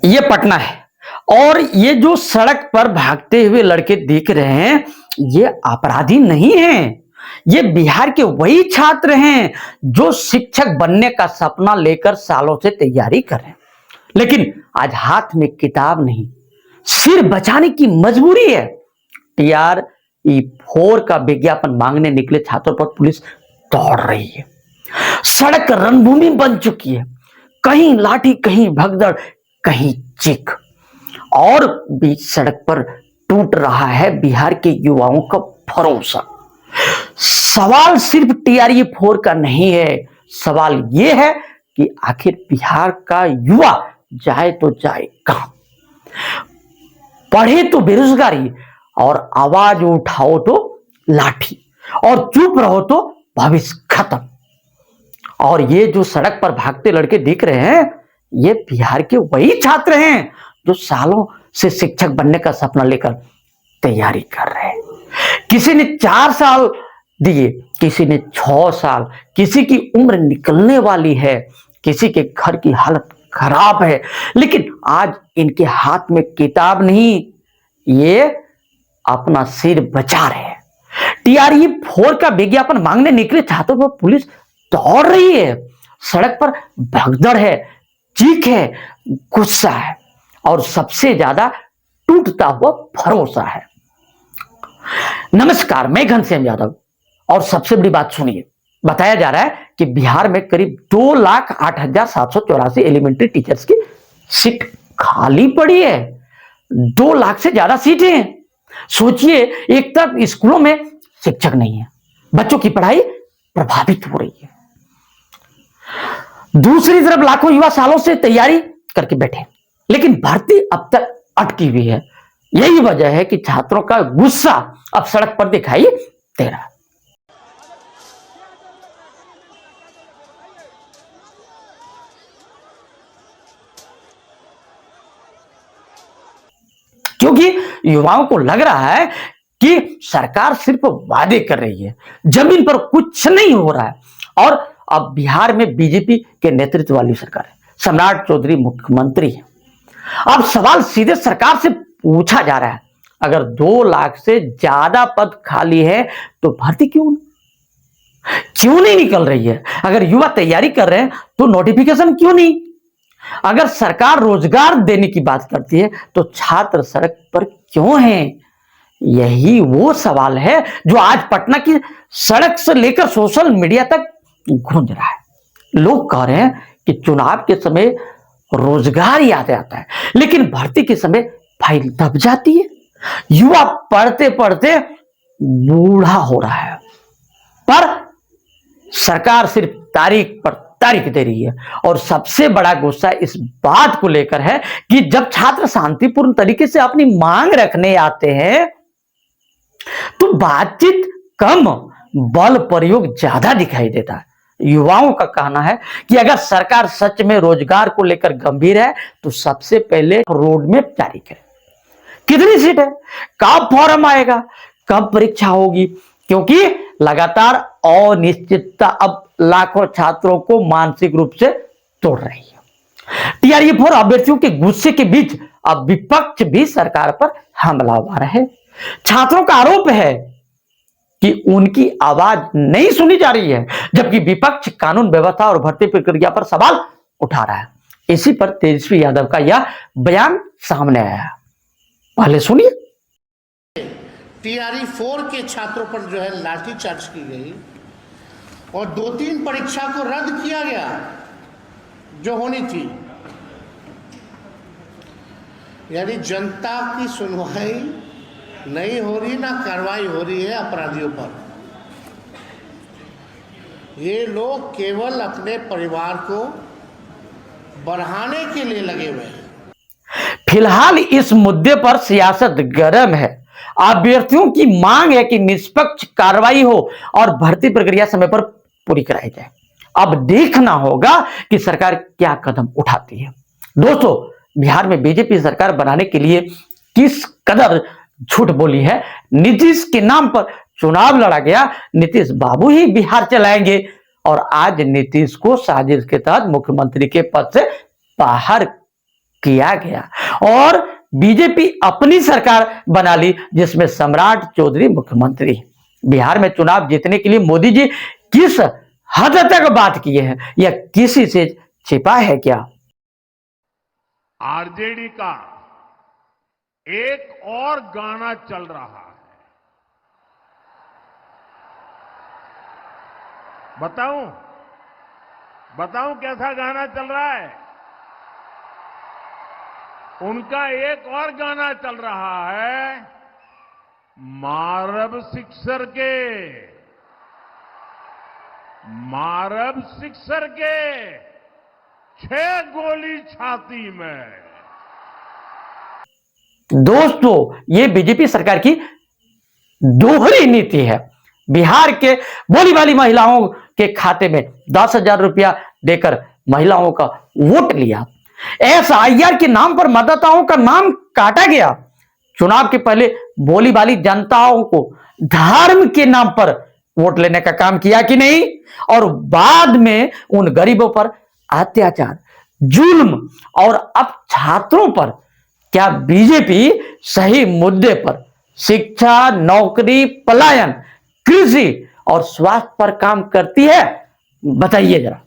ये पटना है और ये जो सड़क पर भागते हुए लड़के दिख रहे हैं ये अपराधी नहीं हैं। ये बिहार के वही छात्र हैं जो शिक्षक बनने का सपना लेकर सालों से तैयारी कर रहे हैं, लेकिन आज हाथ में किताब नहीं, सिर बचाने की मजबूरी है। TRE-4 का विज्ञापन मांगने निकले छात्रों पर पुलिस दौड़ रही है। सड़क रणभूमि बन चुकी है, कहीं लाठी, कहीं भगदड़, कहीं चीख, और बीच सड़क पर टूट रहा है बिहार के युवाओं का भरोसा। सवाल सिर्फ TRE-4 का नहीं है, सवाल यह है कि आखिर बिहार का युवा जाए तो जाए कहां? पढ़े तो बेरोजगारी, और आवाज उठाओ तो लाठी, और चुप रहो तो भविष्य खत्म। और ये जो सड़क पर भागते लड़के दिख रहे हैं ये बिहार के वही छात्र हैं जो सालों से शिक्षक बनने का सपना लेकर तैयारी कर रहे हैं। किसी ने 4 साल दिए, किसी ने 6 साल, किसी की उम्र निकलने वाली है, किसी के घर की हालत खराब है, लेकिन आज इनके हाथ में किताब नहीं, ये अपना सिर बचा रहे हैं। TRE-4 का विज्ञापन मांगने निकले छात्रों पर पुलिस दौड़ रही है। सड़क पर भगदड़ है, चीख है, गुस्सा है, और सबसे ज्यादा टूटता हुआ भरोसा है। नमस्कार, मैं घनश्याम यादव, और सबसे बड़ी बात सुनिए। बताया जा रहा है कि बिहार में करीब 2,08,784 एलिमेंट्री टीचर्स की सीट खाली पड़ी है। 2 लाख से ज्यादा सीटें हैं। सोचिए, एक तरफ स्कूलों में शिक्षक नहीं है, बच्चों की पढ़ाई प्रभावित हो रही है, दूसरी तरफ लाखों युवा सालों से तैयारी करके बैठे, लेकिन भर्ती अब तक अटकी हुई है। यही वजह है कि छात्रों का गुस्सा अब सड़क पर दिखाई दे रहा है। क्योंकि युवाओं को लग रहा है कि सरकार सिर्फ वादे कर रही है, जमीन पर कुछ नहीं हो रहा है। और अब बिहार में बीजेपी के नेतृत्व वाली सरकार है, सम्राट चौधरी मुख्यमंत्री है। अब सवाल सीधे सरकार से पूछा जा रहा है, अगर 2 लाख से ज्यादा पद खाली है तो भर्ती क्यों नहीं निकल रही है? अगर युवा तैयारी कर रहे हैं तो नोटिफिकेशन क्यों नहीं? अगर सरकार रोजगार देने की बात करती है तो छात्र सड़क पर क्यों हैं? यही वो सवाल है जो आज पटना की सड़क से लेकर सोशल मीडिया तक गूंज रहा है। लोग कह रहे हैं कि चुनाव के समय रोजगार याद आता है, लेकिन भर्ती के समय फाइल दब जाती है। युवा पढ़ते पढ़ते बूढ़ा हो रहा है, पर सरकार सिर्फ तारीख पर तारीख दे रही है। और सबसे बड़ा गुस्सा इस बात को लेकर है कि जब छात्र शांतिपूर्ण तरीके से अपनी मांग रखने आते हैं तो बातचीत कम, बल प्रयोग ज्यादा दिखाई देता है। युवाओं का कहना है कि अगर सरकार सच में रोजगार को लेकर गंभीर है तो सबसे पहले रोड मैप जारी करे। कितनी सीट है, कब फॉर्म आएगा, कब परीक्षा होगी, क्योंकि लगातार अनिश्चितता अब लाखों छात्रों को मानसिक रूप से तोड़ रही है। TRE-4 अभ्यर्थियों के गुस्से के बीच अब विपक्ष भी सरकार पर हमलावर है। छात्रों का आरोप है कि उनकी आवाज नहीं सुनी जा रही है, जबकि विपक्ष कानून व्यवस्था और भर्ती प्रक्रिया पर सवाल उठा रहा है। इसी पर तेजस्वी यादव का यह बयान सामने आया, पहले सुनिए। TRE-4 के छात्रों पर जो है लाठीचार्ज की गई और 2-3 परीक्षा को रद्द किया गया जो होनी थी। यानी जनता की सुनवाई नहीं हो रही, ना कार्रवाई हो रही है अपराधियों पर। ये लोग केवल अपने परिवार को बढ़ाने के लिए लगे हुए हैं। फिलहाल इस मुद्दे पर सियासत गर्म है। अभ्यर्थियों की मांग है कि निष्पक्ष कार्रवाई हो और भर्ती प्रक्रिया समय पर पूरी कराई जाए। अब देखना होगा कि सरकार क्या कदम उठाती है। दोस्तों, बिहार में बीजेपी सरकार बनाने के लिए किस कदर झूठ बोली है। नीतीश के नाम पर चुनाव लड़ा गया, नीतीश बाबू ही बिहार चलाएंगे, और आज नीतीश को साजिश के तहत मुख्यमंत्री के पद से बाहर किया गया और बीजेपी अपनी सरकार बना ली जिसमें सम्राट चौधरी मुख्यमंत्री। बिहार में चुनाव जीतने के लिए मोदी जी किस हद तक बात किए हैं, यह किसी से छिपा है क्या? आरजेडी का एक और गाना चल रहा है। बताऊं कैसा गाना चल रहा है? उनका एक और गाना चल रहा है, मारब सिक्सर के 6 गोली छाती में। दोस्तों, ये बीजेपी सरकार की दोहरी नीति है। बिहार के भोली भाली महिलाओं के खाते में 10,000 रुपया देकर महिलाओं का वोट लिया। एसआईआर के नाम पर मतदाताओं का नाम काटा गया। चुनाव के पहले भोली भाली जनताओं को धर्म के नाम पर वोट लेने का काम किया कि नहीं, और बाद में उन गरीबों पर अत्याचार, जुल्म और अब छात्रों पर क्या बीजेपी सही मुद्दे पर शिक्षा, नौकरी, पलायन, कृषि और स्वास्थ्य पर काम करती है? बताइए जरा।